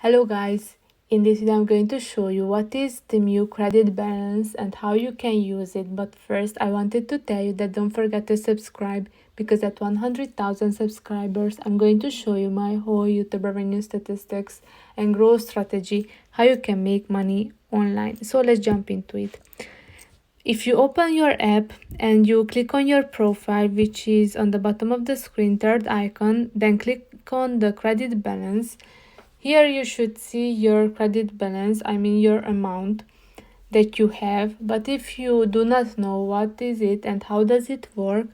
Hello guys, in this video I'm going to show you what is Temu credit balance and how you can use it. But first I wanted to tell you that don't forget to subscribe, because at 100,000 subscribers I'm going to show you my whole YouTube revenue statistics and growth strategy, how you can make money online. So let's jump into it. If you open your app and you click on your profile, which is on the bottom of the screen, third icon, then click on the credit balance. Here you should see your credit balance, I mean your amount that you have. But if you do not know what is it and how does it work,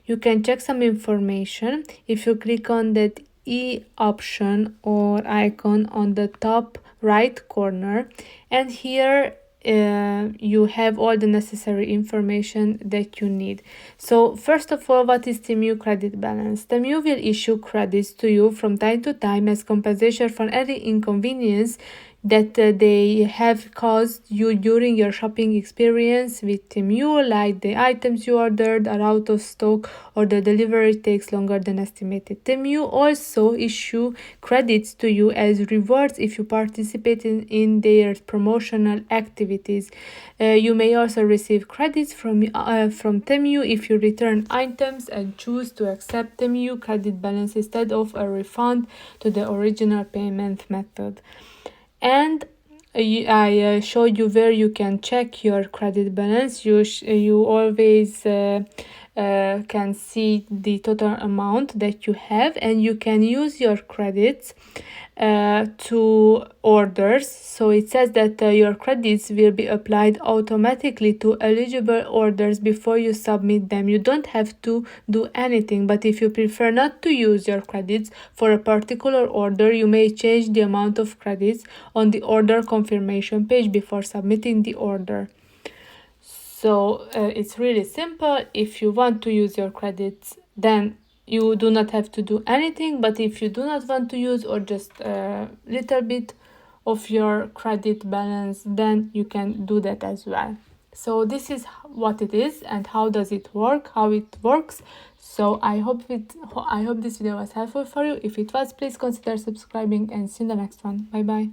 you can check some information if you click on that E option or icon on the top right corner, and here you have all the necessary information that you need. So first of all, what is Temu credit balance? Temu will issue credits to you from time to time as compensation for any inconvenience that they have caused you during your shopping experience with Temu, like the items you ordered are out of stock or the delivery takes longer than estimated. Temu also issue credits to you as rewards if you participate in their promotional activities. You may also receive credits from Temu if you return items and choose to accept Temu credit balance instead of a refund to the original payment method. And I showed you where you can check your credit balance. You always can see the total amount that you have, and you can use your credits to orders. So it says that your credits will be applied automatically to eligible orders before you submit them. You don't have to do anything, but if you prefer not to use your credits for a particular order, you may change the amount of credits on the order confirmation page before submitting the order. So it's really simple. If you want to use your credits, then you do not have to do anything. But if you do not want to use, or just a little bit of your credit balance, then you can do that as well. So this is what it is and how does it work, how it works. So I hope this video was helpful for you. If it was, please consider subscribing, and see you in the next one. Bye bye.